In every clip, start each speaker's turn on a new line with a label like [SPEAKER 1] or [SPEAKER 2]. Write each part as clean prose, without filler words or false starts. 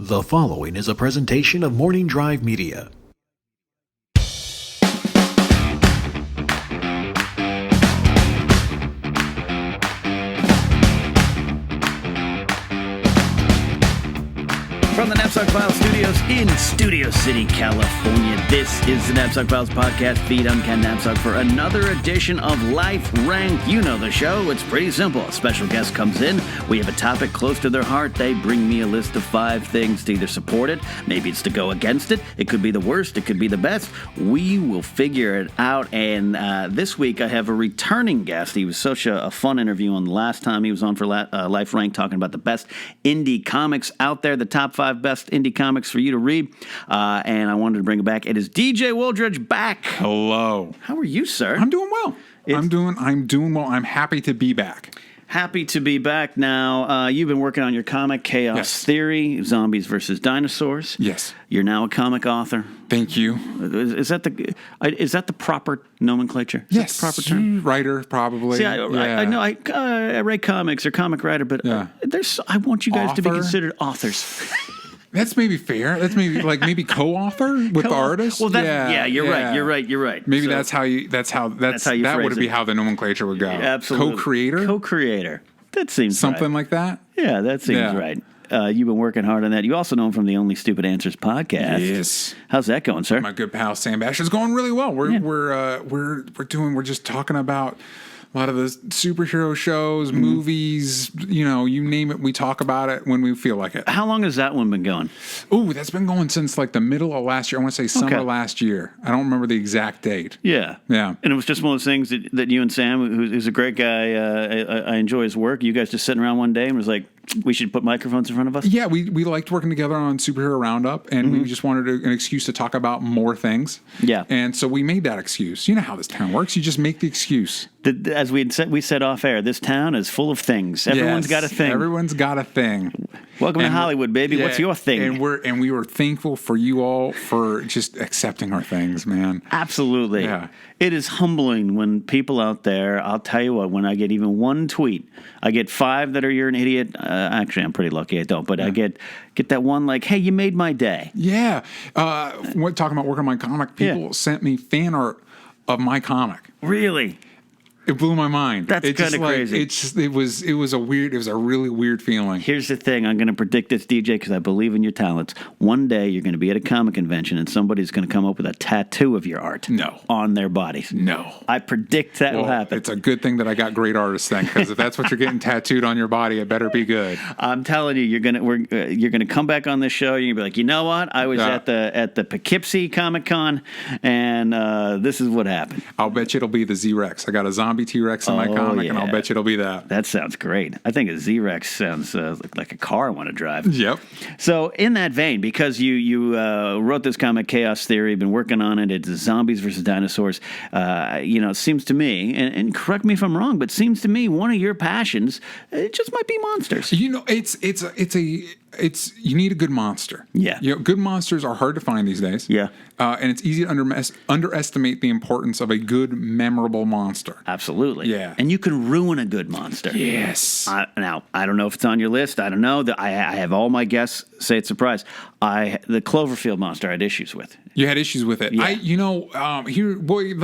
[SPEAKER 1] The following is a presentation of Morning Drive Media.
[SPEAKER 2] From the Napzok Files studios in Studio City, California, this is the Napzok Files podcast feed. I'm Ken Napzok for another edition of Life Rank. You know the show. It's pretty simple. A special guest comes in. We have a topic close to their heart. They bring me a list of 5 things to either support it. Maybe it's to go against it. It could be the worst. It could be the best. We will figure it out. And this week I have a returning guest. He was such a fun interview on the last time he was on for Life Rank, talking about the best indie comics out there, the top 5 best indie comics for you to read, and I wanted to bring it back. It is DJ Wooldridge back.
[SPEAKER 3] Hello.
[SPEAKER 2] How are you, sir?
[SPEAKER 3] I'm doing well. I'm doing well. I'm happy to be back.
[SPEAKER 2] Happy to be back. Now, you've been working on your comic, Chaos Theory, Zombies versus Dinosaurs.
[SPEAKER 3] Yes.
[SPEAKER 2] You're now a comic author.
[SPEAKER 3] Thank you.
[SPEAKER 2] Is that the proper nomenclature? Is
[SPEAKER 3] yes.
[SPEAKER 2] that the proper term?
[SPEAKER 3] Writer, probably.
[SPEAKER 2] See, I know I write comics or comic writer, but I want you guys to be considered authors.
[SPEAKER 3] That's maybe fair. That's maybe co-author with the artist.
[SPEAKER 2] Well, you're right.
[SPEAKER 3] Maybe that's how you would be how the nomenclature would go.
[SPEAKER 2] Absolutely. Co-creator. That seems
[SPEAKER 3] something
[SPEAKER 2] right.
[SPEAKER 3] like that.
[SPEAKER 2] Yeah, that seems right. You've been working hard on that. You also know him from the Only Stupid Answers podcast.
[SPEAKER 3] Yes.
[SPEAKER 2] How's that going, sir?
[SPEAKER 3] My good pal Sam Bash is going really well. We're just talking about a lot of the superhero shows, movies, you name it. We talk about it when we feel like it.
[SPEAKER 2] How long has that one been going?
[SPEAKER 3] Oh, that's been going since like the middle of last year. I want to say summer last year. I don't remember the exact date.
[SPEAKER 2] Yeah.
[SPEAKER 3] Yeah.
[SPEAKER 2] And it was just one of those things that you and Sam, who's a great guy, I enjoy his work. You guys just sitting around one day and was like, we should put microphones in front of us?
[SPEAKER 3] Yeah, we liked working together on Superhero Roundup, and we just wanted an excuse to talk about more things.
[SPEAKER 2] Yeah.
[SPEAKER 3] And so we made that excuse. You know how this town works. You just make the excuse.
[SPEAKER 2] As we said off air, this town is full of things. Everyone's got a thing.
[SPEAKER 3] Everyone's got a thing.
[SPEAKER 2] Welcome to Hollywood, baby. What's your thing?
[SPEAKER 3] And we were thankful for you all for just accepting our things, man.
[SPEAKER 2] Absolutely.
[SPEAKER 3] Yeah.
[SPEAKER 2] It is humbling when people out there, I'll tell you what, when I get even one tweet, I get 5 that are you're an idiot. Actually, I'm pretty lucky I don't, but I get that one like, hey, you made my day.
[SPEAKER 3] Yeah. Talking about working on my comic, people sent me fan art of my comic.
[SPEAKER 2] Really?
[SPEAKER 3] It blew my mind.
[SPEAKER 2] That's kind of crazy.
[SPEAKER 3] It was a really weird feeling.
[SPEAKER 2] Here's the thing. I'm going to predict this, DJ, because I believe in your talents. One day you're going to be at a comic convention and somebody's going to come up with a tattoo of your art. On their bodies.
[SPEAKER 3] No.
[SPEAKER 2] I predict that will happen.
[SPEAKER 3] It's a good thing that I got great artists then, because if that's what you're getting tattooed on your body, it better be good.
[SPEAKER 2] I'm telling you, you're gonna come back on this show. You're gonna be like, you know what? I was at the Poughkeepsie Comic Con, and this is what happened.
[SPEAKER 3] I'll bet you it'll be the Z-Rex. I got a zombie T-Rex in my comic, and I'll bet you it'll be that.
[SPEAKER 2] That sounds great. I think a Z-Rex sounds like a car I want to drive.
[SPEAKER 3] Yep.
[SPEAKER 2] So in that vein, because you wrote this comic, Chaos Theory, been working on it, it's Zombies versus Dinosaurs. It seems to me, and correct me if I'm wrong, but it seems to me one of your passions, it just might be monsters.
[SPEAKER 3] You need a good monster.
[SPEAKER 2] Yeah.
[SPEAKER 3] Good monsters are hard to find these days.
[SPEAKER 2] Yeah.
[SPEAKER 3] And it's easy to underestimate the importance of a good, memorable monster.
[SPEAKER 2] Absolutely.
[SPEAKER 3] Yeah.
[SPEAKER 2] And you can ruin a good monster.
[SPEAKER 3] Yes.
[SPEAKER 2] Now, I don't know if it's on your list. I don't know. I have all my guests say it's a surprise. The Cloverfield monster I had issues with.
[SPEAKER 3] You had issues with it.
[SPEAKER 2] Yeah.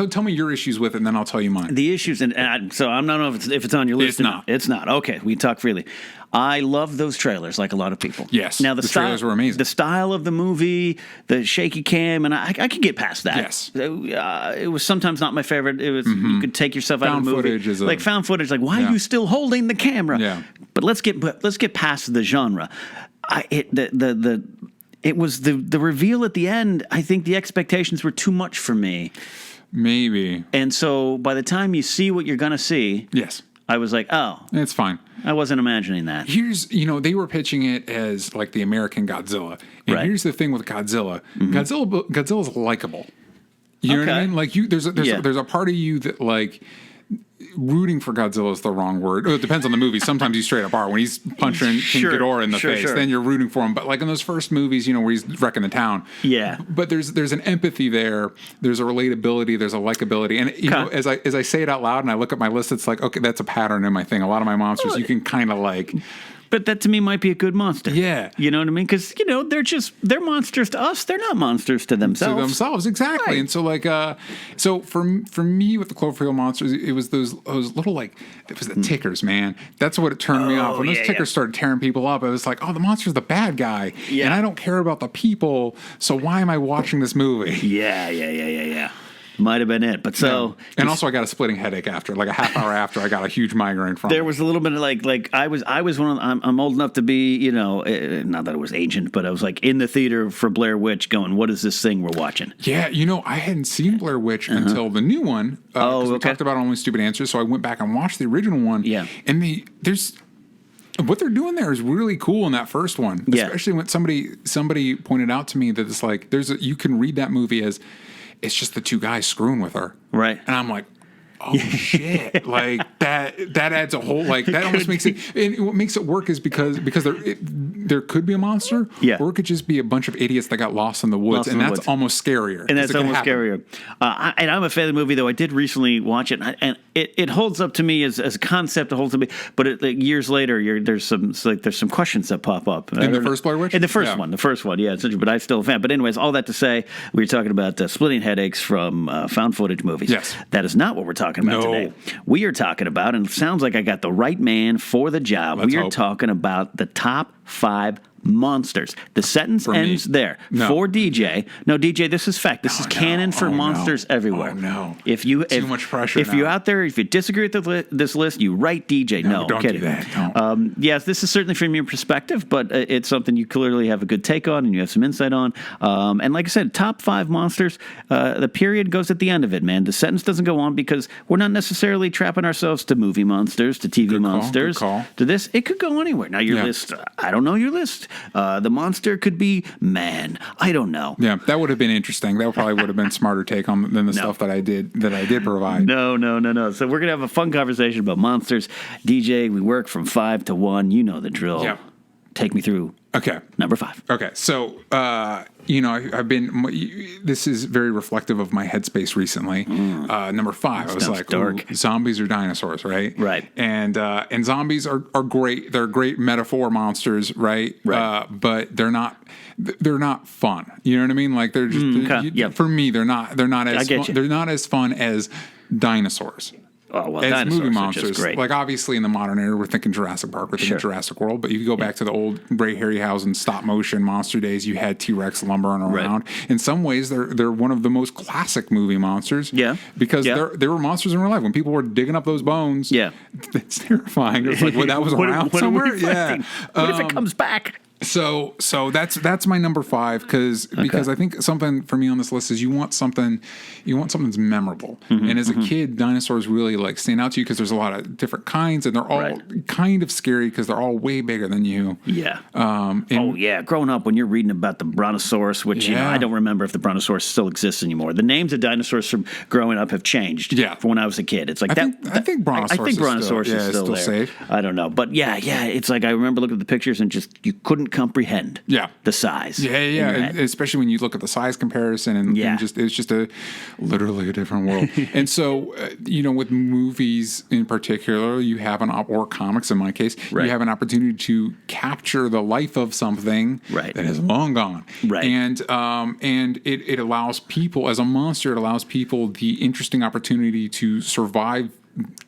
[SPEAKER 3] Tell me your issues with it, and then I'll tell you mine.
[SPEAKER 2] The issues, so I don't know if it's on your list.
[SPEAKER 3] It's not.
[SPEAKER 2] It's not. Okay, we talk freely. I love those trailers, like a lot of people.
[SPEAKER 3] Yes.
[SPEAKER 2] Now the
[SPEAKER 3] trailers were amazing.
[SPEAKER 2] The style of the movie, the shaky cam, and I could get past that.
[SPEAKER 3] Yes.
[SPEAKER 2] It was sometimes not my favorite. It was you could take yourself out of the movie. Found footage. Like, why are you still holding the camera?
[SPEAKER 3] Yeah.
[SPEAKER 2] But let's get past the genre. It was the reveal at the end. I think the expectations were too much for me.
[SPEAKER 3] Maybe.
[SPEAKER 2] And so by the time you see what you're gonna see,
[SPEAKER 3] yes,
[SPEAKER 2] I was like, oh,
[SPEAKER 3] it's fine.
[SPEAKER 2] I wasn't imagining that.
[SPEAKER 3] They were pitching it as like the American Godzilla. And here's the thing with Godzilla. Godzilla's likable. You know what I mean? Like there's a part of you that like rooting for Godzilla is the wrong word. Well, it depends on the movie. Sometimes you straight up are. When he's punching King Ghidorah in the face, then you're rooting for him. But like in those first movies, where he's wrecking the town.
[SPEAKER 2] Yeah.
[SPEAKER 3] But there's an empathy there. There's a relatability. There's a likability. And as I say it out loud and I look at my list, it's like, okay, that's a pattern in my thing. A lot of my monsters, you can kind of like
[SPEAKER 2] But that to me might be a good monster.
[SPEAKER 3] Yeah.
[SPEAKER 2] You know what I mean? Because, they're monsters to us. They're not monsters to themselves.
[SPEAKER 3] Exactly. Right. And so so for me with the Cloverfield monsters, it was those little it was the tickers, man. That's what it turned me off. When those tickers started tearing people up, I was like, oh, the monster's the bad guy. Yeah. And I don't care about the people, so why am I watching this movie?
[SPEAKER 2] Yeah. Might have been it, but
[SPEAKER 3] and also I got a splitting headache after, like a half hour after. I got a huge migraine from.
[SPEAKER 2] There was a little bit of like I was one of I'm old enough to be not that I was ancient, but I was like in the theater for Blair Witch, going, what is this thing we're watching?
[SPEAKER 3] Yeah, I hadn't seen Blair Witch until the new one. We talked about Only Stupid Answers, so I went back and watched the original one.
[SPEAKER 2] Yeah,
[SPEAKER 3] and what they're doing there is really cool in that first one, especially when somebody pointed out to me that it's like you can read that movie as it's just the two guys screwing with her.
[SPEAKER 2] Right.
[SPEAKER 3] And I'm like, oh shit. Like that adds a whole, that almost makes it, and what makes it work is because there could be a monster, or it could just be a bunch of idiots that got lost in the woods, and that's almost scarier.
[SPEAKER 2] And that's almost scarier. And I'm a fan of the movie, though. I did recently watch it, and it holds up to me as a concept. It holds up to me, but years later, there's some questions that pop up.
[SPEAKER 3] In the first Blair Witch?
[SPEAKER 2] In the first one, yeah. But I'm still a fan. But anyways, all that to say, we were talking about splitting headaches from found footage movies.
[SPEAKER 3] Yes.
[SPEAKER 2] That is not what we're talking about today. We are talking about, and it sounds like I got the right man for the job. We are talking about the top 5 monsters. The sentence ends there.
[SPEAKER 3] No.
[SPEAKER 2] For DJ. No, DJ, this is fact. This is canon for monsters everywhere.
[SPEAKER 3] Oh, no.
[SPEAKER 2] Too
[SPEAKER 3] much pressure.
[SPEAKER 2] If you're out there, if you disagree with this list, you write DJ. No,
[SPEAKER 3] don't
[SPEAKER 2] kidding.
[SPEAKER 3] Do that. No.
[SPEAKER 2] Yes, this is certainly from your perspective, but it's something you clearly have a good take on and you have some insight on. And like I said, top 5 monsters, the period goes at the end of it, man. The sentence doesn't go on because we're not necessarily trapping ourselves to movie monsters, to TV monsters, to this. It could go anywhere. Now, your list, I don't know your list. The monster could be man. I don't know.
[SPEAKER 3] Yeah, that would have been interesting. That probably would have been a smarter take on than the stuff that I did provide.
[SPEAKER 2] No. So we're gonna have a fun conversation about monsters. DJ, we work from 5 to 1. You know the drill.
[SPEAKER 3] Yeah.
[SPEAKER 2] Take me through.
[SPEAKER 3] Okay.
[SPEAKER 2] Number 5.
[SPEAKER 3] Okay. So, I've been. This is very reflective of my headspace recently. Number 5, I was like, dark. Zombies or dinosaurs, right?
[SPEAKER 2] Right.
[SPEAKER 3] And zombies are great. They're great metaphor monsters, right?
[SPEAKER 2] Right.
[SPEAKER 3] But they're not fun. You know what I mean? Like they're just for me. They're not as fun. They're not as fun as dinosaurs.
[SPEAKER 2] Oh, well,
[SPEAKER 3] as movie monsters,
[SPEAKER 2] great.
[SPEAKER 3] like obviously in the modern era, we're thinking Jurassic Park, we're thinking Jurassic World. But if you go back to the old Ray Harryhausen stop motion monster days, you had T-Rex lumbering around. Right. In some ways, they're one of the most classic movie monsters. Yeah, because they were monsters in real life. When people were digging up those bones, it's terrifying. It's like that was around somewhere.
[SPEAKER 2] What if it comes back?
[SPEAKER 3] So that's my number 5 because I think something for me on this list is you want something that's memorable. And as a kid, dinosaurs really like stand out to you because there's a lot of different kinds and they're all kind of scary because they're all way bigger than you.
[SPEAKER 2] Yeah. Growing up, when you're reading about the Brontosaurus, which I don't remember if the Brontosaurus still exists anymore. The names of dinosaurs from growing up have changed. Yeah. From when I was a kid, it's like
[SPEAKER 3] I think Brontosaurus is still there. Safe.
[SPEAKER 2] I don't know, but it's like I remember looking at the pictures and just you couldn't comprehend the size.
[SPEAKER 3] And especially when you look at the size comparison and just it's just literally a different world. And so with movies in particular, you have or comics in my case, you have an opportunity to capture the life of something that is long gone. Right. And it allows people, as a monster, it allows people the interesting opportunity to survive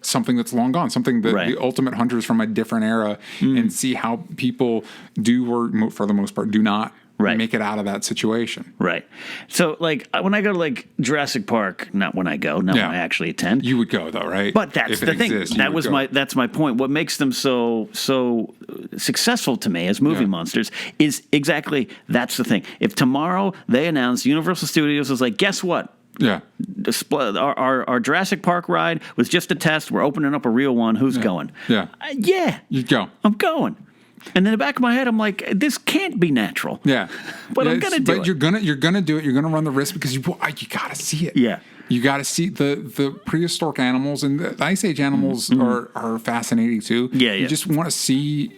[SPEAKER 3] something that's long gone, something that the ultimate hunters from a different era, and see how people do, or for the most part, do not make it out of that situation.
[SPEAKER 2] Right. So, like, when I go to, like, Jurassic Park, not when I actually attend.
[SPEAKER 3] You would go, though, right?
[SPEAKER 2] But that's the thing. That's my point. What makes them so successful to me as movie monsters is exactly that's the thing. If tomorrow they announce Universal Studios is like, guess what?
[SPEAKER 3] Yeah.
[SPEAKER 2] Our Jurassic Park ride was just a test. We're opening up a real one. Who's going?
[SPEAKER 3] Yeah.
[SPEAKER 2] You'd
[SPEAKER 3] go.
[SPEAKER 2] I'm going. And in the back of my head, I'm like, this can't be natural.
[SPEAKER 3] Yeah.
[SPEAKER 2] But I'm going to do it.
[SPEAKER 3] But you're going to do it. You're going to run the risk because you got to see it.
[SPEAKER 2] Yeah.
[SPEAKER 3] You got to see the prehistoric animals, and the Ice Age animals are fascinating too.
[SPEAKER 2] Yeah.
[SPEAKER 3] You just want to see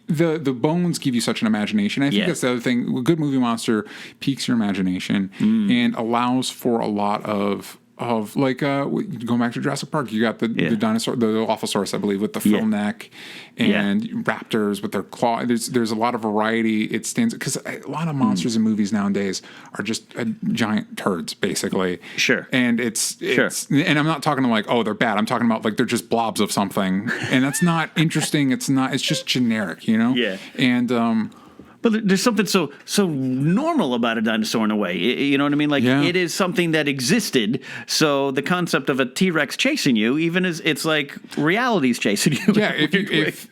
[SPEAKER 3] the bones give you such an imagination. I think that's the other thing. A good movie monster piques your imagination and allows for a lot of like going back to Jurassic Park, you got the dinosaur, the Dilophosaurus, I believe, with the frill neck, and raptors with their claw. There's a lot of variety. It stands because a lot of monsters in movies nowadays are just giant turds, basically.
[SPEAKER 2] Sure.
[SPEAKER 3] And it's and I'm not talking like, oh, they're bad. I'm talking about like they're just blobs of something, and that's not interesting. It's just generic, you know.
[SPEAKER 2] Yeah.
[SPEAKER 3] And
[SPEAKER 2] but there's something so normal about a dinosaur in a way. You know what I mean? Like it is something that existed. So the concept of a T-Rex chasing you, even as it's like reality's chasing you.
[SPEAKER 3] Yeah. If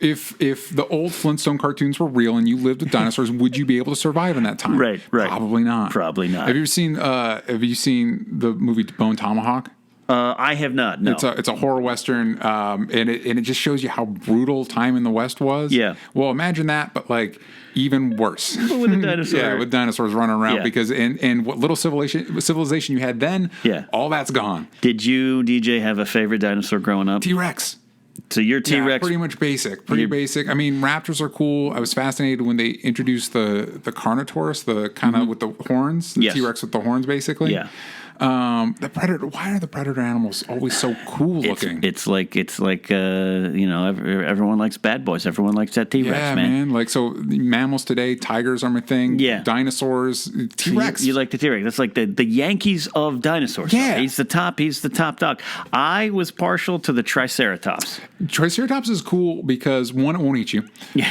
[SPEAKER 3] the old Flintstone cartoons were real and you lived with dinosaurs, would you be able to survive in that time?
[SPEAKER 2] Right.
[SPEAKER 3] Probably not.
[SPEAKER 2] Probably not.
[SPEAKER 3] Have you seen the movie Bone Tomahawk?
[SPEAKER 2] I have not. No.
[SPEAKER 3] It's a horror western, and it just shows you how brutal time in the West was.
[SPEAKER 2] Yeah.
[SPEAKER 3] Well, imagine that, but like even worse.
[SPEAKER 2] But with a dinosaur.
[SPEAKER 3] Yeah, with dinosaurs running around because and what little civilization you had then.
[SPEAKER 2] Yeah.
[SPEAKER 3] All that's gone.
[SPEAKER 2] Did you, DJ, have a favorite dinosaur growing up?
[SPEAKER 3] T-Rex.
[SPEAKER 2] So your T-Rex,
[SPEAKER 3] yeah, pretty much basic. Basic. I mean, raptors are cool. I was fascinated when they introduced the Carnotaurus, the kind of with the horns, the T-Rex with the horns, basically.
[SPEAKER 2] Yeah.
[SPEAKER 3] The predator. Why are the predator animals always so cool looking?
[SPEAKER 2] It's like everyone likes bad boys. Everyone likes that T-Rex,
[SPEAKER 3] yeah, man. Like so, mammals today, tigers are my thing. Yeah, dinosaurs, T-Rex.
[SPEAKER 2] You like the T-Rex? That's like the Yankees of dinosaurs.
[SPEAKER 3] Yeah,
[SPEAKER 2] he's the top dog. I was partial to the Triceratops.
[SPEAKER 3] Triceratops is cool because one, it won't eat you,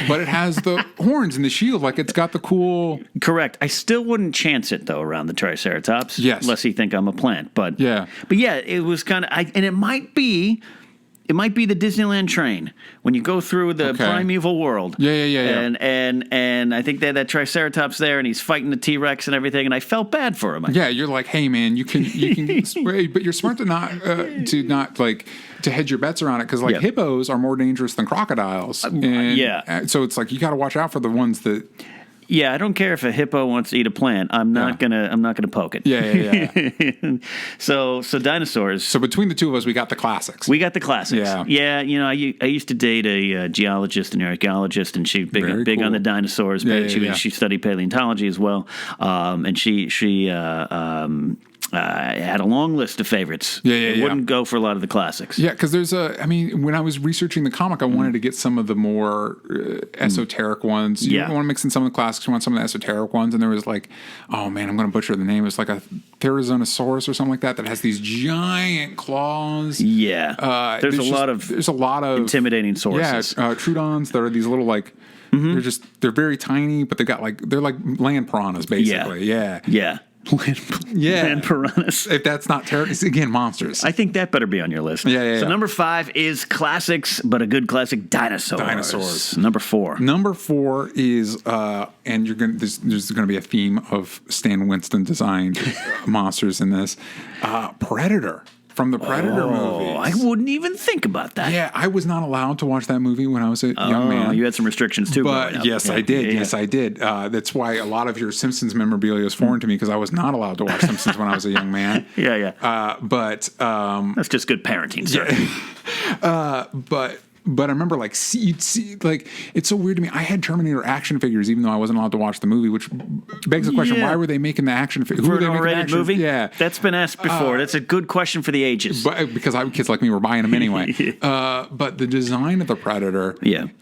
[SPEAKER 3] but it has the horns and the shield. Like it's got the cool.
[SPEAKER 2] Correct. I still wouldn't chance it though around the Triceratops.
[SPEAKER 3] Yes,
[SPEAKER 2] unless you think I'm a plant. But
[SPEAKER 3] yeah,
[SPEAKER 2] it was kind of. And it might be the Disneyland train when you go through the primeval world.
[SPEAKER 3] Yeah.
[SPEAKER 2] And I think that Triceratops there, and he's fighting the T-Rex and everything, and I felt bad for him.
[SPEAKER 3] Yeah, you're like, hey man, you can spray, but you're smart to not to hedge your bets around it because hippos are more dangerous than crocodiles. So it's like you got to watch out for the ones that.
[SPEAKER 2] Yeah, I don't care if a hippo wants to eat a plant. I'm not gonna poke it.
[SPEAKER 3] Yeah.
[SPEAKER 2] So dinosaurs.
[SPEAKER 3] So between the two of us, we got the classics.
[SPEAKER 2] Yeah. You know, I used to date a geologist and archaeologist, and she's big on the dinosaurs. She studied paleontology as well, and she had a long list of favorites. Wouldn't go for a lot of the classics.
[SPEAKER 3] Yeah, because when I was researching the comic, I wanted to get some of the more esoteric ones. You want to mix in some of the classics, you want some of the esoteric ones, and there was like, oh man, I'm going to butcher the name. It's like a Therizinosaurus or something like that has these giant claws.
[SPEAKER 2] Yeah, there's a lot of
[SPEAKER 3] intimidating
[SPEAKER 2] sources.
[SPEAKER 3] Yeah, Trudons that are these little like. They're very tiny, but they're like land piranhas basically.
[SPEAKER 2] Yeah. Land piranhas.
[SPEAKER 3] If that's not terrible, again, monsters.
[SPEAKER 2] I think that better be on your list.
[SPEAKER 3] Yeah.
[SPEAKER 2] So number 5 is classics, but a good classic, dinosaurs. Number 4.
[SPEAKER 3] Number 4 is, and there's going to be a theme of Stan Winston designed monsters in this. Predator. From the Predator movies.
[SPEAKER 2] I wouldn't even think about that.
[SPEAKER 3] Yeah, I was not allowed to watch that movie when I was a young man.
[SPEAKER 2] You had some restrictions too.
[SPEAKER 3] But yes, I did. Yes, I did. That's why a lot of your Simpsons memorabilia is foreign to me because I was not allowed to watch Simpsons when I was a young man.
[SPEAKER 2] But that's just good parenting, sir.
[SPEAKER 3] But I remember, you'd see, it's so weird to me. I had Terminator action figures, even though I wasn't allowed to watch the movie, which begs the question, why were they making the action figures?
[SPEAKER 2] For an R-rated movie?
[SPEAKER 3] Yeah.
[SPEAKER 2] That's been asked before. That's a good question for the ages.
[SPEAKER 3] But because kids like me were buying them anyway. But the design of the Predator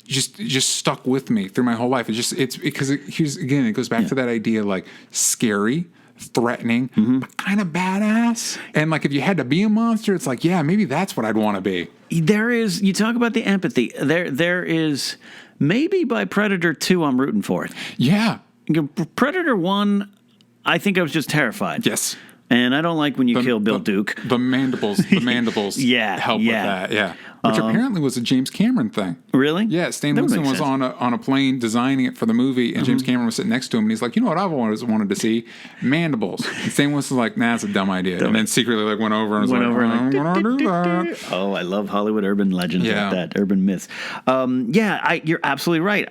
[SPEAKER 3] just stuck with me through my whole life. It goes back to that idea, scary, threatening, but kind of badass. And if you had to be a monster, it's maybe that's what I'd want to be.
[SPEAKER 2] You talk about the empathy. There is, maybe by Predator 2, I'm rooting for it.
[SPEAKER 3] Yeah.
[SPEAKER 2] Predator 1, I think I was just terrified.
[SPEAKER 3] Yes.
[SPEAKER 2] And I don't like when you kill Bill Duke.
[SPEAKER 3] The mandibles help with that, yeah. Which apparently was a James Cameron thing.
[SPEAKER 2] Really?
[SPEAKER 3] Yeah, Stan Winston was on a plane designing it for the movie, and James Cameron was sitting next to him, and he's like, you know what I've always wanted to see? Mandibles. And Stan Winston was like, nah, that's a dumb idea. And then secretly went over and was I'm going to do that.
[SPEAKER 2] Oh, I love Hollywood urban legends like that, urban myths. You're absolutely right.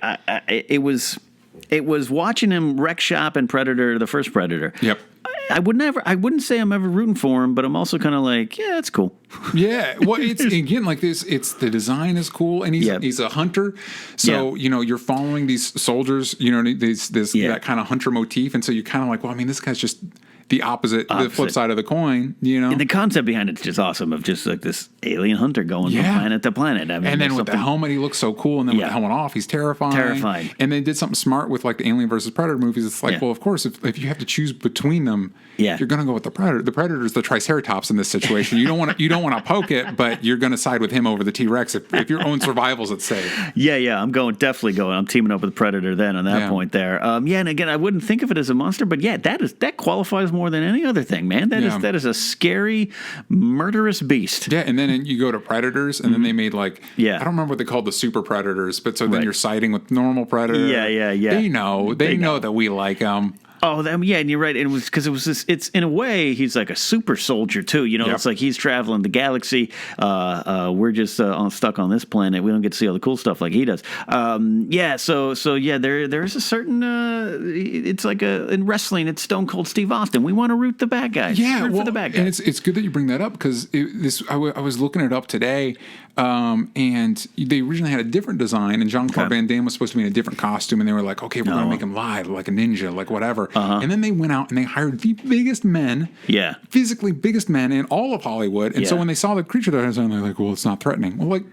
[SPEAKER 2] It was watching him wreck shop in Predator, the first Predator.
[SPEAKER 3] Yep.
[SPEAKER 2] I wouldn't say I'm ever rooting for him, but I'm also kind of like, yeah, that's cool.
[SPEAKER 3] Yeah, well, it's again like this. It's the design is cool, and he's a hunter, so you're following these soldiers. That kind of hunter motif, and so you're kind of like, well, I mean, this guy's just the opposite, the flip side of the coin, you know?
[SPEAKER 2] And the concept behind it's just awesome of just like this alien hunter going from planet to planet. I mean,
[SPEAKER 3] and then with the helmet, he looks so cool. And then with the helmet off, he's terrifying. And they did something smart with like the Alien versus Predator movies. It's like, well, of course, if you have to choose between them, you're going to go with the Predator. The Predator's the Triceratops in this situation. You don't want to poke it, but you're going to side with him over the T-Rex if your own survival's at stake.
[SPEAKER 2] Yeah. I'm teaming up with the Predator then on that point there. And again, I wouldn't think of it as a monster, but that qualifies more than any other thing, man. That is a scary, murderous beast.
[SPEAKER 3] Yeah, and then you go to Predators, and then they made I don't remember what they called the Super Predators, but so then you're siding with normal Predator.
[SPEAKER 2] Yeah.
[SPEAKER 3] They know that we like them.
[SPEAKER 2] Oh, and you're right. And it was because it was this. It's in a way he's like a super soldier too. You know, it's like he's traveling the galaxy. We're just stuck on this planet. We don't get to see all the cool stuff like he does. There's a certain. It's like in wrestling. It's Stone Cold Steve Austin. We want to root the bad guys.
[SPEAKER 3] Yeah,
[SPEAKER 2] for the bad guys.
[SPEAKER 3] And it's good that you bring that up because I was looking it up today. And they originally had a different design, and Jean-Claude Van Damme was supposed to be in a different costume, and they were like, okay, we're going to make him live, like a ninja, like whatever. And then they went out and they hired the biggest men, physically biggest men in all of Hollywood. And so when they saw the creature that was on, they're like, well, it's not threatening. Well, what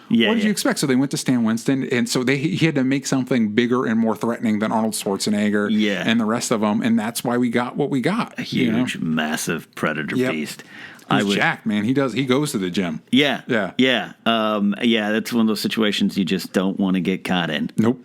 [SPEAKER 3] did you expect? So they went to Stan Winston, and so he had to make something bigger and more threatening than Arnold Schwarzenegger and the rest of them, and that's why we got what we got.
[SPEAKER 2] A huge, massive predator beast.
[SPEAKER 3] He's jacked, man. He goes to the gym.
[SPEAKER 2] Yeah. That's one of those situations you just don't want to get caught in.
[SPEAKER 3] Nope.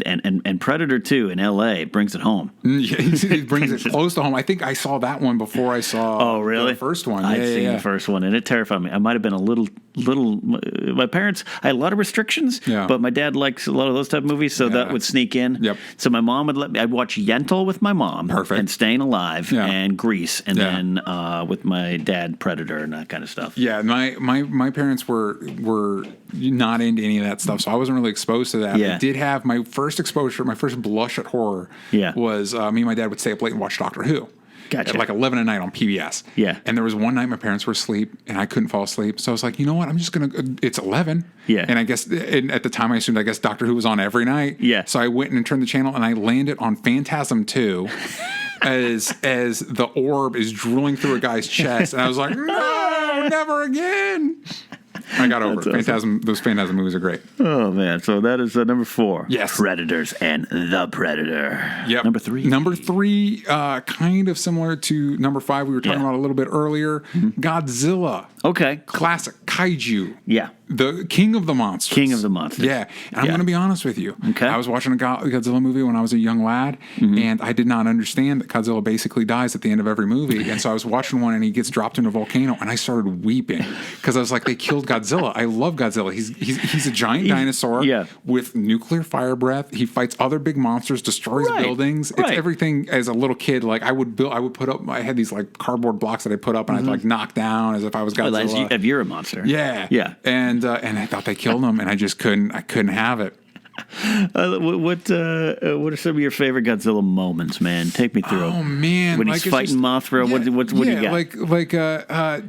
[SPEAKER 2] And Predator 2 in L.A. brings it home.
[SPEAKER 3] He brings it close to home. I think I saw that one before I saw the first one.
[SPEAKER 2] I'd seen the first one, and it terrified me. I might have been a little. My parents, I had a lot of restrictions, but my dad likes a lot of those type of movies, so that would sneak in.
[SPEAKER 3] Yep.
[SPEAKER 2] So my mom would let me. I'd watch Yentl with my mom, and Staying Alive, and Grease, and then with my dad, Predator, and that kind of stuff.
[SPEAKER 3] Yeah, my parents were not into any of that stuff, so I wasn't really exposed to that.
[SPEAKER 2] Yeah.
[SPEAKER 3] I did have my first exposure, my first blush at horror was me and my dad would stay up late and watch Doctor Who.
[SPEAKER 2] Gotcha.
[SPEAKER 3] At like 11 at night on PBS.
[SPEAKER 2] Yeah.
[SPEAKER 3] And there was one night my parents were asleep and I couldn't fall asleep. So I was like, you know what? I'm just going to, it's 11.
[SPEAKER 2] Yeah.
[SPEAKER 3] And I guess, at the time I assumed, Doctor Who was on every night.
[SPEAKER 2] Yeah.
[SPEAKER 3] So I went and turned the channel and I landed on Phantasm 2 as the orb is drilling through a guy's chest. And I was like, no, never again. I got over it. Awesome. Those Phantasm movies are great.
[SPEAKER 2] Oh, man. So that is number 4.
[SPEAKER 3] Yes.
[SPEAKER 2] Predators and the Predator.
[SPEAKER 3] Yep.
[SPEAKER 2] Number 3.
[SPEAKER 3] Number 3, kind of similar to number 5 we were talking about a little bit earlier. Godzilla.
[SPEAKER 2] Okay.
[SPEAKER 3] Classic. Kaiju.
[SPEAKER 2] Yeah.
[SPEAKER 3] The king of the monsters.
[SPEAKER 2] King of the monsters.
[SPEAKER 3] Yeah. And I'm going to be honest with you.
[SPEAKER 2] Okay.
[SPEAKER 3] I was watching a Godzilla movie when I was a young lad, and I did not understand that Godzilla basically dies at the end of every movie. And so I was watching one, and he gets dropped into a volcano, and I started weeping because I was like, they killed Godzilla. I love Godzilla. He's a giant dinosaur with nuclear fire breath. He fights other big monsters, destroys buildings. It's everything. As a little kid, like I would put up. I had these like cardboard blocks that I put up, and I'd like knock down as if I was Godzilla.
[SPEAKER 2] If you're a monster.
[SPEAKER 3] Yeah. And I thought they killed him, and I just couldn't have it.
[SPEAKER 2] What are some of your favorite Godzilla moments, man? Take me through.
[SPEAKER 3] Oh man,
[SPEAKER 2] when he's fighting Mothra, what do you got?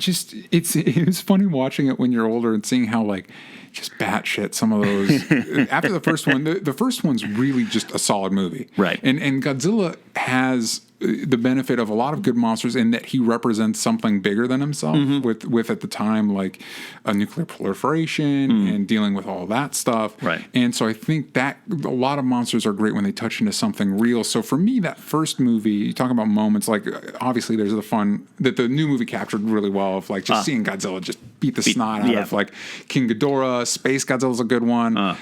[SPEAKER 3] It's funny watching it when you're older and seeing how like just batshit some of those. After the first one, the first one's really just a solid movie,
[SPEAKER 2] right?
[SPEAKER 3] And Godzilla has the benefit of a lot of good monsters in that he represents something bigger than himself with at the time like a nuclear proliferation and dealing with all that stuff.
[SPEAKER 2] Right.
[SPEAKER 3] And so I think that a lot of monsters are great when they touch into something real. So for me, that first movie, you talk about moments like obviously there's the fun that the new movie captured really well of like just seeing Godzilla just beat the snot out of like King Ghidorah. Space Godzilla's a good one.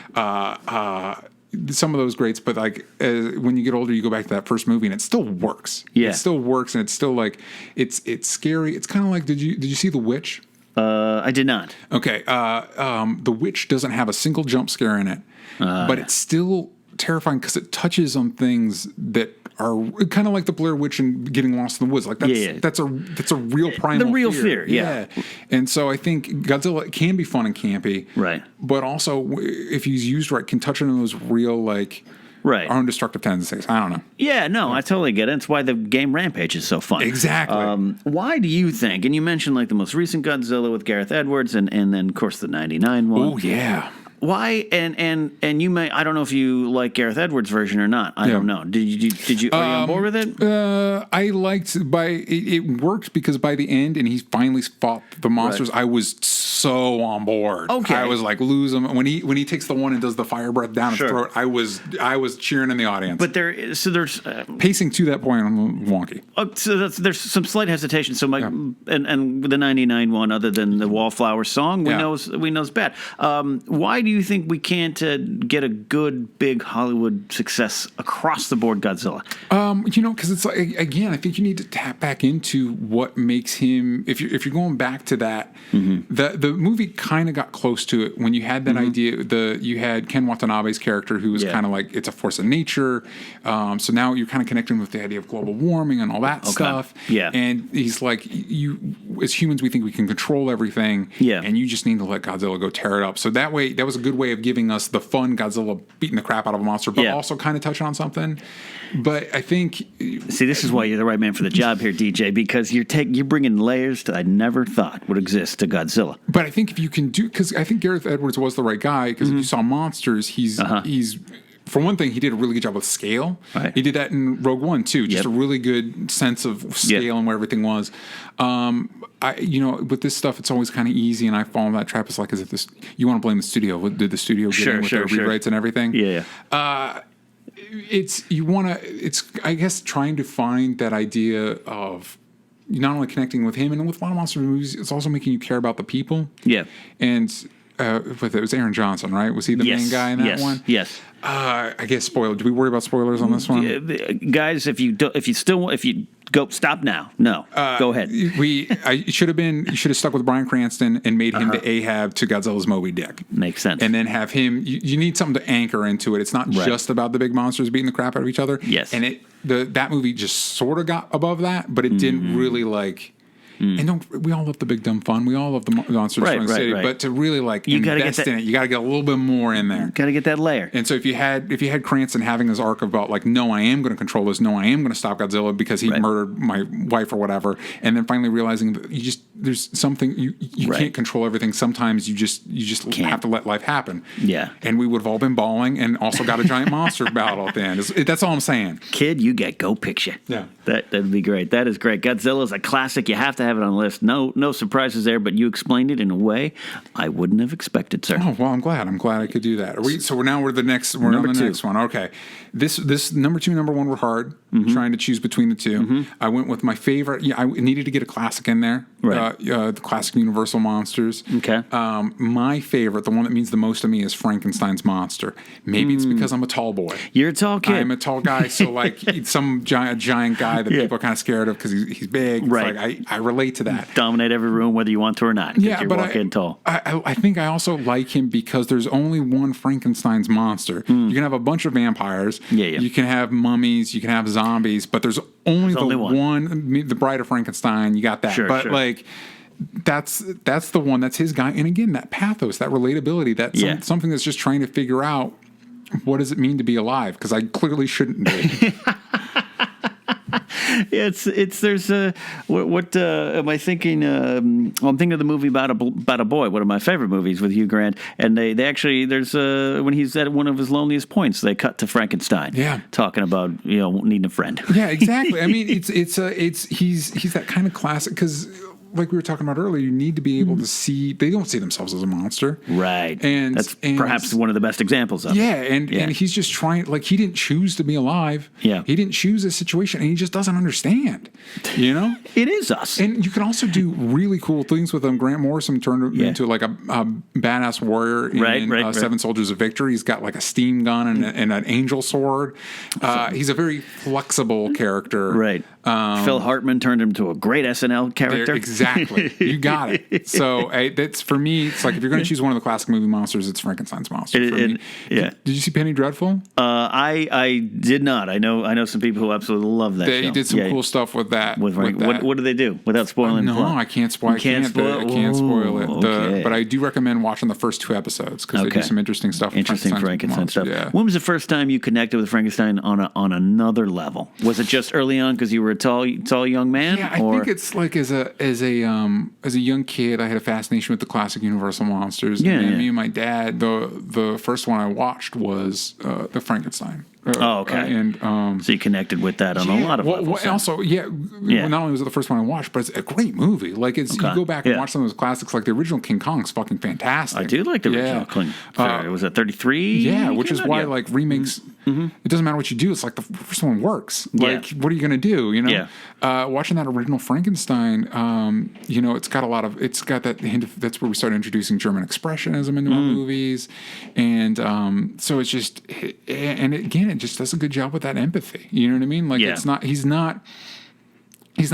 [SPEAKER 3] Some of those greats, but like when you get older, you go back to that first movie and it still works.
[SPEAKER 2] Yeah,
[SPEAKER 3] it still works, and it's still like it's scary. It's kind of like did you see The Witch?
[SPEAKER 2] I did not.
[SPEAKER 3] Okay, The Witch doesn't have a single jump scare in it, but it's still terrifying because it touches on things that are kind of like the Blair Witch and getting lost in the woods. Like that's a real primal
[SPEAKER 2] the real fear. Yeah.
[SPEAKER 3] And so I think Godzilla can be fun and campy,
[SPEAKER 2] right?
[SPEAKER 3] But also if he's used right, can touch on those real like our own destructive tendencies. I don't know.
[SPEAKER 2] Yeah, no, I totally get it. It's why the game Rampage is so fun.
[SPEAKER 3] Exactly.
[SPEAKER 2] Why do you think? And you mentioned like the most recent Godzilla with Gareth Edwards, and then of course the '99 one.
[SPEAKER 3] Oh yeah.
[SPEAKER 2] Why? And you may. I don't know if you like Gareth Edwards' version or not. I don't know. Did you? Are you on board with it?
[SPEAKER 3] I liked it worked because by the end, and he finally fought the monsters. Right. I was so on board.
[SPEAKER 2] Okay,
[SPEAKER 3] I was like lose him when he takes the one and does the fire breath down his throat. I was cheering in the audience.
[SPEAKER 2] But there's
[SPEAKER 3] pacing to that point. I'm wonky.
[SPEAKER 2] So there's some slight hesitation. So and the 99 one, other than the Wallflower song, we know's bad. Why do you think we can't get a good big Hollywood success across the board Godzilla?
[SPEAKER 3] Because it's like, again, I think you need to tap back into what makes him. If you're going back to that, the movie kind of got close to it when you had that idea. You had Ken Watanabe's character who was kind of like it's a force of nature. So now you're kind of connecting with the idea of global warming and all that stuff.
[SPEAKER 2] Yeah,
[SPEAKER 3] and he's like, you as humans, we think we can control everything. Yeah, and you just need to let Godzilla go tear it up. So that way, that was a good way of giving us the fun Godzilla beating the crap out of a monster, but also kind of touching on something. But I think,
[SPEAKER 2] see, this is why you're the right man for the job here, DJ, because you're bringing layers that I never thought would exist to Godzilla.
[SPEAKER 3] But I think if you can because I think Gareth Edwards was the right guy, because if you saw Monsters, he's for one thing, he did a really good job with scale. Right. He did that in Rogue One too, just a really good sense of scale and where everything was. With this stuff, it's always kind of easy, and I fall in that trap. It's like, as if you want to blame the studio. Did the studio get in with their rewrites and everything?
[SPEAKER 2] Yeah.
[SPEAKER 3] It's I guess trying to find that idea of not only connecting with him, and with a lot of monster movies, it's also making you care about the people. Yeah. And it was Aaron Johnson, right? Was he the main guy in that one?
[SPEAKER 2] Yes.
[SPEAKER 3] I guess spoiled. Do we worry about spoilers on this one?
[SPEAKER 2] Guys, if you go, stop now. No, go ahead.
[SPEAKER 3] You should have stuck with Bryan Cranston and made him the Ahab to Godzilla's Moby Dick.
[SPEAKER 2] Makes sense.
[SPEAKER 3] And then have him. You need something to anchor into it. It's not just about the big monsters beating the crap out of each other.
[SPEAKER 2] Yes.
[SPEAKER 3] And that movie just sort of got above that, but it didn't really like. And we all love the big dumb fun. We all love the monsters from the city, but to really invest in it, you got to get a little bit more in there.
[SPEAKER 2] Got to get that layer.
[SPEAKER 3] And so if you had Cranston having his arc about like, no, I am going to control this. No, I am going to stop Godzilla because he murdered my wife or whatever, and then finally realizing that there's something you can't control everything. Sometimes you just have to let life happen. Yeah. And we would have all been bawling and also got a giant monster battle at the end. That's all I'm saying.
[SPEAKER 2] Kid, you get go picture.
[SPEAKER 3] Yeah.
[SPEAKER 2] That'd be great. That is great. Godzilla's a classic. You have to have it on the list. No surprises there, but you explained it in a way I wouldn't have expected, sir.
[SPEAKER 3] Oh, well, I'm glad I could do that. We're on the next one. Okay. This number 2, number 1 were hard. Trying to choose between the two. I went with my favorite. I needed to get a classic in there. Right. The classic Universal monsters. Okay. My favorite, the one that means the most to me, is Frankenstein's monster. Maybe it's because I'm a tall boy.
[SPEAKER 2] You're a tall kid.
[SPEAKER 3] I'm a tall guy, so like some giant guy that people are kind of scared of because he's big. It's like I relate to that.
[SPEAKER 2] Dominate every room whether you want to or not.
[SPEAKER 3] Yeah,
[SPEAKER 2] but walk in tall.
[SPEAKER 3] I think I also like him because there's only one Frankenstein's monster. You can have a bunch of vampires. Yeah. You can have mummies. You can have zombies, but there's only one. The Bride of Frankenstein. You got that. Sure, like that's the one. That's his guy. And again, that pathos, that relatability, that's something that's just trying to figure out what does it mean to be alive, because I clearly shouldn't be.
[SPEAKER 2] There's what am I thinking? I'm thinking of the movie about a boy, one of my favorite movies with Hugh Grant, and they actually there's when he's at one of his loneliest points, they cut to Frankenstein, talking about needing a friend.
[SPEAKER 3] Yeah, exactly. I mean, he's that kind of classic, because like we were talking about earlier, you need to be able to see. They don't see themselves as a monster,
[SPEAKER 2] right? And that's perhaps one of the the best of it.
[SPEAKER 3] And he's just trying. Like, he didn't choose to be alive. Yeah, he didn't choose a situation, and he just doesn't understand.
[SPEAKER 2] It is us.
[SPEAKER 3] And you can also do really cool things with him. Grant Morrison turned him into like a badass warrior in Seven Soldiers of Victory. He's got like a steam gun and an angel sword. He's a very flexible character.
[SPEAKER 2] Right. Phil Hartman turned him to a great SNL character.
[SPEAKER 3] Exactly. You got it. So that's, for me, it's like, if you're going to choose one of the classic movie monsters, it's Frankenstein's monster. Did you see Penny Dreadful?
[SPEAKER 2] I did not. I know some people who absolutely love that show.
[SPEAKER 3] They did some cool stuff with that.
[SPEAKER 2] What do they do without spoiling the plot?
[SPEAKER 3] No, I can't spoil it. I can't spoil it.
[SPEAKER 2] Okay.
[SPEAKER 3] But I do recommend watching the first 2 episodes, because they do some interesting stuff.
[SPEAKER 2] Interesting Frankenstein stuff.
[SPEAKER 3] Yeah.
[SPEAKER 2] When was the first time you connected with Frankenstein on another level? Was it just early on because you were tall young man?
[SPEAKER 3] Yeah, I think it's like as a young kid, I had a fascination with the classic Universal monsters.
[SPEAKER 2] Yeah,
[SPEAKER 3] and me and my dad, the first one I watched was the Frankenstein.
[SPEAKER 2] Okay. So you connected with that on a lot of levels.
[SPEAKER 3] Also, not only was it the first one I watched, but it's a great movie. Like, you go back and watch some of those classics, like the original King Kong's fucking fantastic.
[SPEAKER 2] I do like the original King. Was that 33?
[SPEAKER 3] Yeah, which is why like remakes. It doesn't matter what you do. It's like the first one works. Like, what are you going to do? You know, watching that original Frankenstein, it's got that hint of, that's where we started introducing German expressionism into our movies, and so it's just, and again, it just does a good job with that empathy. You know what I mean? Like, he's not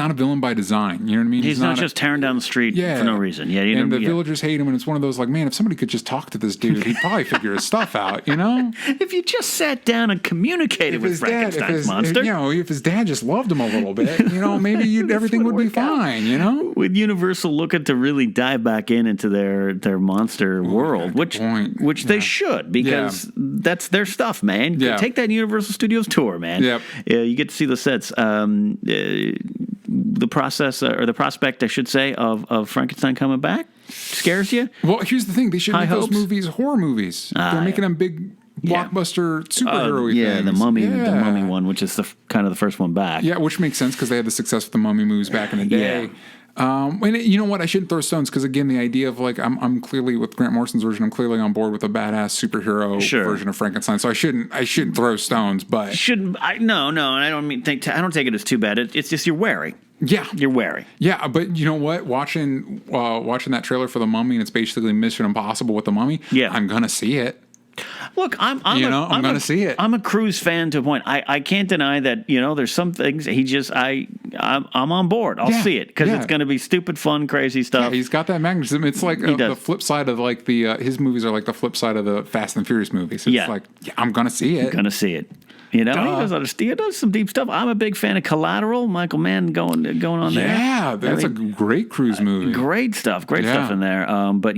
[SPEAKER 3] a villain by design. You know what I mean?
[SPEAKER 2] He's not just tearing down the street for no reason. And
[SPEAKER 3] the villagers hate him, and it's one of those like, man, if somebody could just talk to this dude, he'd probably figure his stuff out, you know?
[SPEAKER 2] If you just sat down and communicated with Frankenstein's monster.
[SPEAKER 3] If his dad just loved him a little bit, maybe everything would be fine, you know?
[SPEAKER 2] With Universal looking to really dive back into their monster world, which they should, because that's their stuff, man. Yeah. Take that Universal Studios tour, man.
[SPEAKER 3] Yep.
[SPEAKER 2] You get to see the sets. The prospect, I should say, of Frankenstein coming back scares you?
[SPEAKER 3] Well, here's the thing. They should make those movies horror movies. They're making them big blockbuster superhero-y things.
[SPEAKER 2] The Mummy one, which is kind of the first one back.
[SPEAKER 3] Yeah, which makes sense because they had the success with the Mummy movies back in the day. And you know what? I shouldn't throw stones because, again, the idea of like I'm clearly with Grant Morrison's version. I'm clearly on board with a badass superhero version of Frankenstein. So I shouldn't throw stones. But
[SPEAKER 2] no, and I don't take it as too bad. It's just you're wary.
[SPEAKER 3] Yeah,
[SPEAKER 2] you're wary.
[SPEAKER 3] Yeah, but you know what? Watching that trailer for the Mummy, and it's basically Mission Impossible with the Mummy. Yeah, I'm gonna see it.
[SPEAKER 2] Look, I'm
[SPEAKER 3] going to see it.
[SPEAKER 2] I'm a Cruise fan to a point. I can't deny that, there's some things I'm on board. I'll see it because it's going to be stupid, fun, crazy stuff.
[SPEAKER 3] Yeah, he's got that magnetism. It's like the flip side of like his movies are like the flip side of the Fast and Furious movies. It's like, I'm going to see it.
[SPEAKER 2] I'm going to see it. He does some deep stuff. I'm a big fan of Collateral. Michael Mann going on there.
[SPEAKER 3] Yeah, that's a great Cruise movie.
[SPEAKER 2] Great stuff in there. But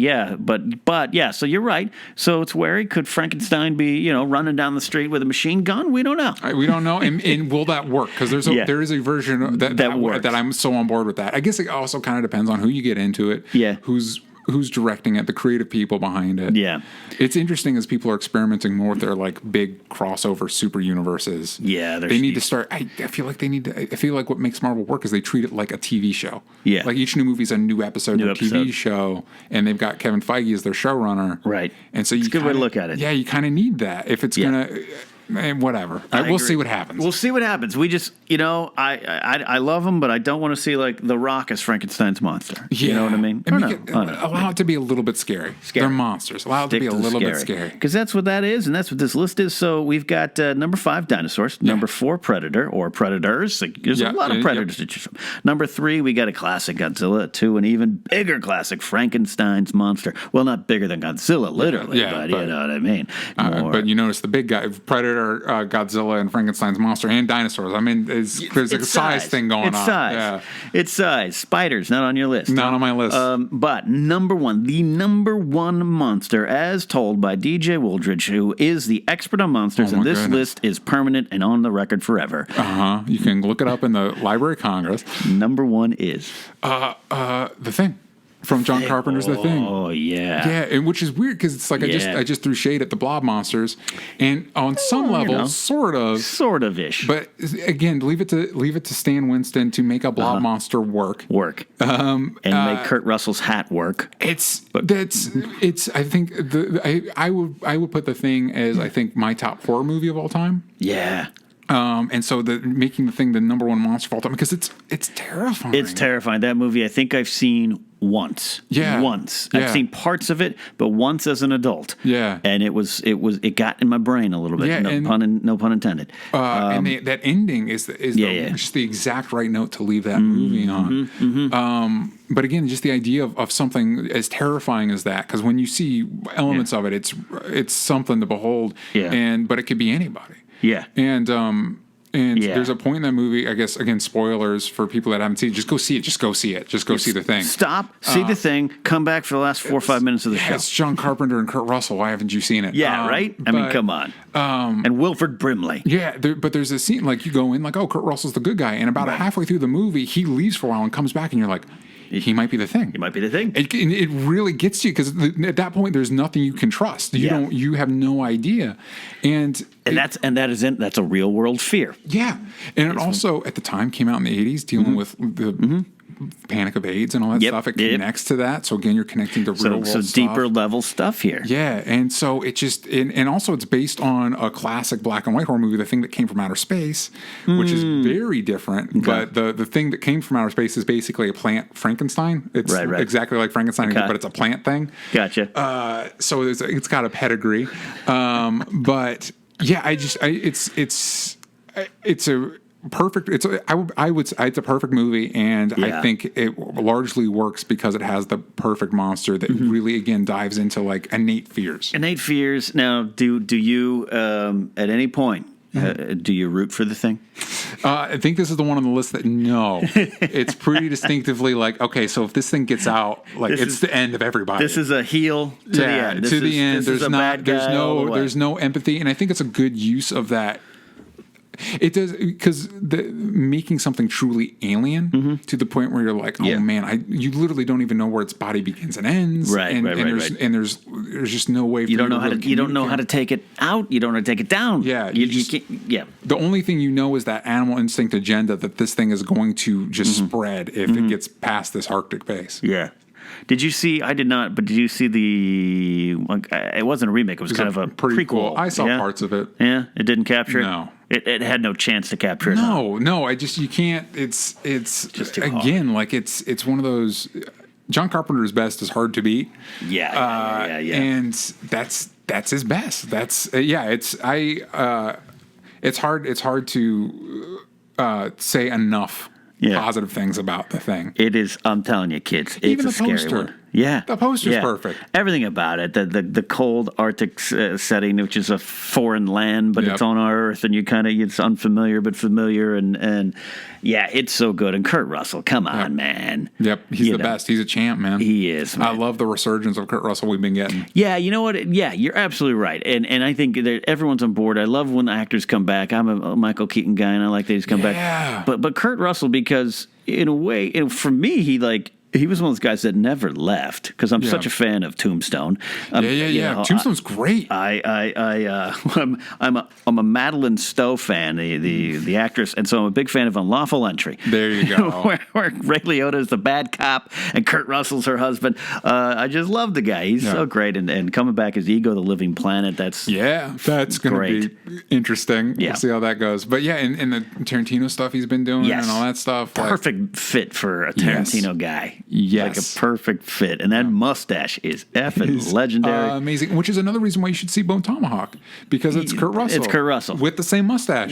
[SPEAKER 2] so you're right. So it's wary. Could Frankenstein be running down the street with a machine gun? We don't know.
[SPEAKER 3] We don't know. And will that work? Because there is a version that I'm so on board with that. I guess it also kind of depends on who you get into it.
[SPEAKER 2] Yeah.
[SPEAKER 3] Who's directing it, the creative people behind it.
[SPEAKER 2] Yeah.
[SPEAKER 3] It's interesting as people are experimenting more with their like big crossover super universes.
[SPEAKER 2] Yeah.
[SPEAKER 3] They need to start, I feel like what makes Marvel work is they treat it like a TV show.
[SPEAKER 2] Yeah.
[SPEAKER 3] Like each new movie is a new episode of a TV show, and they've got Kevin Feige as their showrunner.
[SPEAKER 2] Right.
[SPEAKER 3] And so
[SPEAKER 2] it's a good way to look at it.
[SPEAKER 3] Yeah, you kind of need that if it's going to... whatever. We'll see what happens.
[SPEAKER 2] We'll see what happens. We just, I love him, but I don't want to see like The Rock as Frankenstein's monster. Yeah. You know what I mean?
[SPEAKER 3] Allow it to be a little bit scary. They're monsters. Allow it to be a little bit scary.
[SPEAKER 2] Because that's what that is, and that's what this list is. So we've got number 5, dinosaurs. Number 4, Predator or Predators. There's a lot of Predators to choose from. Number 3, we got a classic Godzilla. 2, an even bigger classic, Frankenstein's monster. Well, not bigger than Godzilla, literally, but you know what I mean.
[SPEAKER 3] But you notice the big guy, Predator, Godzilla, and Frankenstein's monster, and dinosaurs. I mean, there's a size thing going on.
[SPEAKER 2] Yeah. It's size. Spiders, not on your list.
[SPEAKER 3] Not on my list.
[SPEAKER 2] But number 1, the number 1 monster, as told by DJ Wooldridge, who is the expert on monsters, and this list is permanent and on the record forever.
[SPEAKER 3] You can look it up in the Library of Congress.
[SPEAKER 2] Number 1 is
[SPEAKER 3] The Thing. From John Carpenter's The Thing.
[SPEAKER 2] Oh, yeah.
[SPEAKER 3] Yeah, and which is weird because it's like I just threw shade at the blob monsters, and on some level, sort of-ish. But again, leave it to Stan Winston to make a blob monster work.
[SPEAKER 2] And make Kurt Russell's hat work.
[SPEAKER 3] I think I would put The Thing as I think my top horror movie of all time.
[SPEAKER 2] Yeah.
[SPEAKER 3] And so making The Thing the number 1 monster of all time because it's terrifying.
[SPEAKER 2] It's terrifying. That movie I think I've seen once.
[SPEAKER 3] Yeah.
[SPEAKER 2] Once.
[SPEAKER 3] Yeah.
[SPEAKER 2] I've seen parts of it, but once as an adult.
[SPEAKER 3] Yeah.
[SPEAKER 2] And it got in my brain a little bit.
[SPEAKER 3] Yeah,
[SPEAKER 2] no pun intended.
[SPEAKER 3] And that ending is just the exact right note to leave that movie on. But again, just the idea of something as terrifying as that, because when you see elements of it, it's something to behold.
[SPEAKER 2] Yeah.
[SPEAKER 3] But it could be anybody.
[SPEAKER 2] Yeah.
[SPEAKER 3] And And there's a point in that movie, I guess, again, spoilers for people that haven't seen it. Just go see it. Just go see it. Just go see The Thing.
[SPEAKER 2] Stop, see The Thing, come back for the last 4 or 5 minutes of the show.
[SPEAKER 3] It's John Carpenter and Kurt Russell. Why haven't you seen it?
[SPEAKER 2] Yeah, right? I mean, come on. And Wilford Brimley.
[SPEAKER 3] Yeah, but there's a scene, like, you go in, like, oh, Kurt Russell's the good guy. And about halfway through the movie, he leaves for a while and comes back, and you're like, he might be the thing.
[SPEAKER 2] He might be the thing.
[SPEAKER 3] It really gets to you, because at that point, there's nothing you can trust. You have no idea. That's
[SPEAKER 2] a real world fear.
[SPEAKER 3] Yeah. And it also, at the time, came out in the 80s, dealing with the panic of AIDS and all that stuff. It connects to that. So again, you're connecting to real world stuff.
[SPEAKER 2] So deeper level stuff here.
[SPEAKER 3] Yeah. And so it just, and also it's based on a classic black and white horror movie, The Thing That Came From Outer Space, which is very different. Okay. But the thing that came from outer space is basically a plant Frankenstein. It's exactly like Frankenstein, but it's a plant thing.
[SPEAKER 2] Gotcha.
[SPEAKER 3] So it's got a pedigree. But yeah, it's a perfect. It's a perfect movie, and I think it largely works because it has the perfect monster that really again dives into like innate fears.
[SPEAKER 2] Innate fears. Now, do you at any point do you root for The Thing?
[SPEAKER 3] I think this is the one on the list that no. It's pretty distinctively like, okay, so if this thing gets out, like it's the end of everybody.
[SPEAKER 2] This is a heel to the end.
[SPEAKER 3] To the end. There's no empathy, and I think it's a good use of that. It does, because making something truly alien to the point where you're like, oh man, you literally don't even know where its body begins and ends.
[SPEAKER 2] Right.
[SPEAKER 3] And there's just no way.
[SPEAKER 2] You don't know how to take it out. You don't know how to take it down.
[SPEAKER 3] Yeah.
[SPEAKER 2] You can't. Yeah.
[SPEAKER 3] The only thing you know is that animal instinct agenda that this thing is going to just spread if it gets past this Arctic base.
[SPEAKER 2] Yeah. Did you see? I did not. But did you see the? It wasn't a remake. It was kind of a prequel.
[SPEAKER 3] Cool. I saw parts of it.
[SPEAKER 2] Yeah, it didn't capture it.
[SPEAKER 3] No.
[SPEAKER 2] It had no chance to capture it.
[SPEAKER 3] No. You can't. It's just again like it's one of those. John Carpenter's best is hard to beat.
[SPEAKER 2] Yeah.
[SPEAKER 3] And that's his best. It's hard to say enough positive things about The Thing.
[SPEAKER 2] It is. I'm telling you, kids.
[SPEAKER 3] Even
[SPEAKER 2] it's
[SPEAKER 3] the
[SPEAKER 2] a
[SPEAKER 3] poster.
[SPEAKER 2] scary one. Yeah,
[SPEAKER 3] the poster's perfect.
[SPEAKER 2] Everything about it. The cold Arctic setting, which is a foreign land, but it's on our Earth, and it's unfamiliar but familiar, and yeah, it's so good. And Kurt Russell, come on, man.
[SPEAKER 3] Yep, he's the best. He's a champ, man.
[SPEAKER 2] He is. Man.
[SPEAKER 3] I love the resurgence of Kurt Russell we've been getting.
[SPEAKER 2] Yeah, you know what? Yeah, you're absolutely right, and I think that everyone's on board. I love when actors come back. I'm a Michael Keaton guy, and I like that he's come back. But Kurt Russell, because in a way, for me, he was one of those guys that never left, because I'm such a fan of Tombstone.
[SPEAKER 3] Tombstone's great.
[SPEAKER 2] I'm a Madeline Stowe fan, the actress, and so I'm a big fan of Unlawful Entry.
[SPEAKER 3] There you go.
[SPEAKER 2] where Ray Liotta is the bad cop and Kurt Russell's her husband. I just love the guy. He's so great, and coming back as Ego, the Living Planet. That's going
[SPEAKER 3] to be interesting.
[SPEAKER 2] Yeah.
[SPEAKER 3] We'll see how that goes. But yeah, in the Tarantino stuff he's been doing and all that stuff,
[SPEAKER 2] perfect fit for a Tarantino guy.
[SPEAKER 3] Yes.
[SPEAKER 2] Like a perfect fit. And that mustache is effing legendary.
[SPEAKER 3] Amazing. Which is another reason why you should see Bone Tomahawk, because it's Kurt Russell.
[SPEAKER 2] It's Kurt Russell.
[SPEAKER 3] With the same mustache.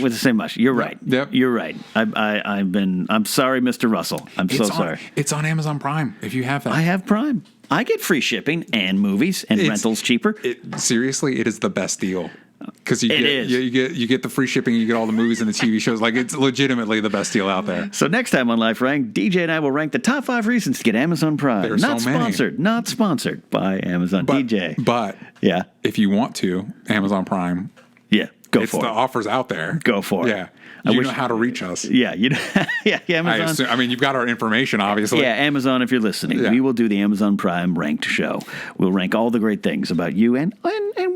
[SPEAKER 2] You're right.
[SPEAKER 3] Yep.
[SPEAKER 2] You're right. I'm sorry, Mr. Russell. I'm so sorry.
[SPEAKER 3] It's on Amazon Prime, if you have that.
[SPEAKER 2] I have Prime. I get free shipping and movies and rentals cheaper.
[SPEAKER 3] Seriously, it is the best deal. Because you get the free shipping, you get all the movies and the TV shows. Like, it's legitimately the best deal out there.
[SPEAKER 2] So next time on Life Rank, DJ and I will rank the top 5 reasons to get Amazon Prime.
[SPEAKER 3] There's
[SPEAKER 2] not
[SPEAKER 3] so many.
[SPEAKER 2] sponsored. Not sponsored by Amazon. DJ.
[SPEAKER 3] But if you want to, Amazon Prime. Go for it. The offer's out there.
[SPEAKER 2] Go for it.
[SPEAKER 3] Yeah. You know how to reach us.
[SPEAKER 2] Yeah, Amazon.
[SPEAKER 3] I mean, you've got our information, obviously.
[SPEAKER 2] Yeah, Amazon, if you're listening, we will do the Amazon Prime ranked show. We'll rank all the great things about you and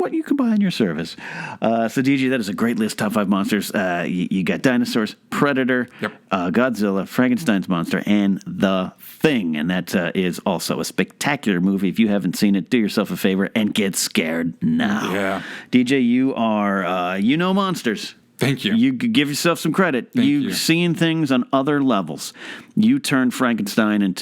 [SPEAKER 2] what you can buy on your service. So, DJ, that is a great list. Top 5 monsters. You got dinosaurs, Predator, Godzilla, Frankenstein's monster, and The Thing. And that is also a spectacular movie. If you haven't seen it, do yourself a favor and get scared now.
[SPEAKER 3] Yeah.
[SPEAKER 2] DJ, you are, monsters.
[SPEAKER 3] Thank you.
[SPEAKER 2] You give yourself some credit. You've seen things on other levels. You turned Frankenstein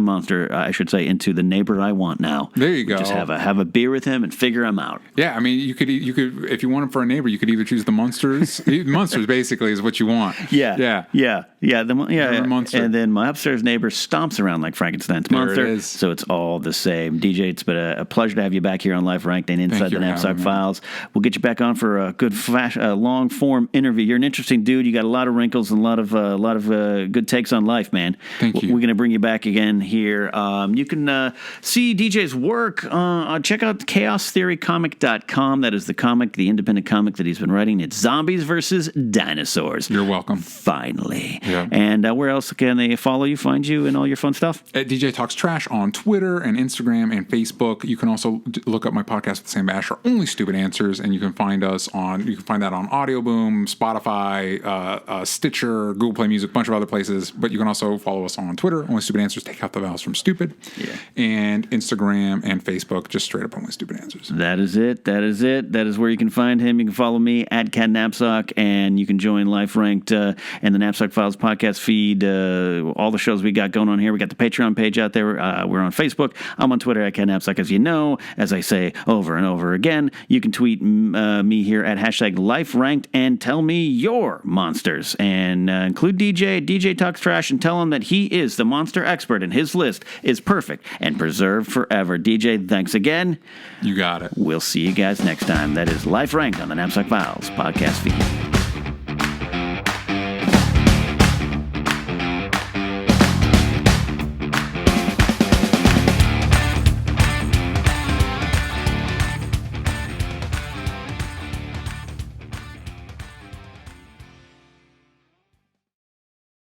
[SPEAKER 2] monster, I should say, into the neighbor I want now.
[SPEAKER 3] There you go.
[SPEAKER 2] Just have a beer with him and figure him out.
[SPEAKER 3] Yeah, I mean, you could if you want him for a neighbor, you could either choose the Munsters. Munsters basically is what you want.
[SPEAKER 2] Yeah.
[SPEAKER 3] Munster.
[SPEAKER 2] And then my upstairs neighbor stomps around like Frankenstein's monster.
[SPEAKER 3] It is.
[SPEAKER 2] So it's all the same. DJ, it's been a pleasure to have you back here on Life Ranked and Inside the Napzok Files. We'll get you back on for a good long form form interview. You're an interesting dude. You got a lot of wrinkles and a lot of good takes on life, man.
[SPEAKER 3] Thank you.
[SPEAKER 2] We're going to bring you back again here. You can see DJ's work. Check out chaostheorycomic.com. That is the independent comic that he's been writing. It's zombies versus dinosaurs.
[SPEAKER 3] You're welcome.
[SPEAKER 2] Finally.
[SPEAKER 3] Yeah.
[SPEAKER 2] And where else can they follow you, find you, and all your fun stuff?
[SPEAKER 3] At DJ Talks Trash on Twitter and Instagram and Facebook. You can also look up my podcast with Sam Basher, Only Stupid Answers, and you can find that on Audio Boom, Spotify, Stitcher, Google Play Music, a bunch of other places. But you can also follow us on Twitter, Only Stupid Answers, take out the vowels from stupid.
[SPEAKER 2] Yeah.
[SPEAKER 3] And Instagram and Facebook, just straight up Only Stupid Answers.
[SPEAKER 2] That is it. That is where you can find him. You can follow me at Ken Napzok, and you can join Life Ranked and the Napzok Files podcast feed. All the shows we got going on here. We got the Patreon page out there. We're on Facebook. I'm on Twitter at Ken Napzok, as you know. As I say over and over again, you can tweet me here at #LifeRanked and tell me your monsters. And include DJ Talks Trash, and tell him that he is the monster expert and his list is perfect and preserved forever. DJ, thanks again.
[SPEAKER 3] You got it.
[SPEAKER 2] We'll see you guys next time. That is Life Ranked on the Napzok Files podcast feed.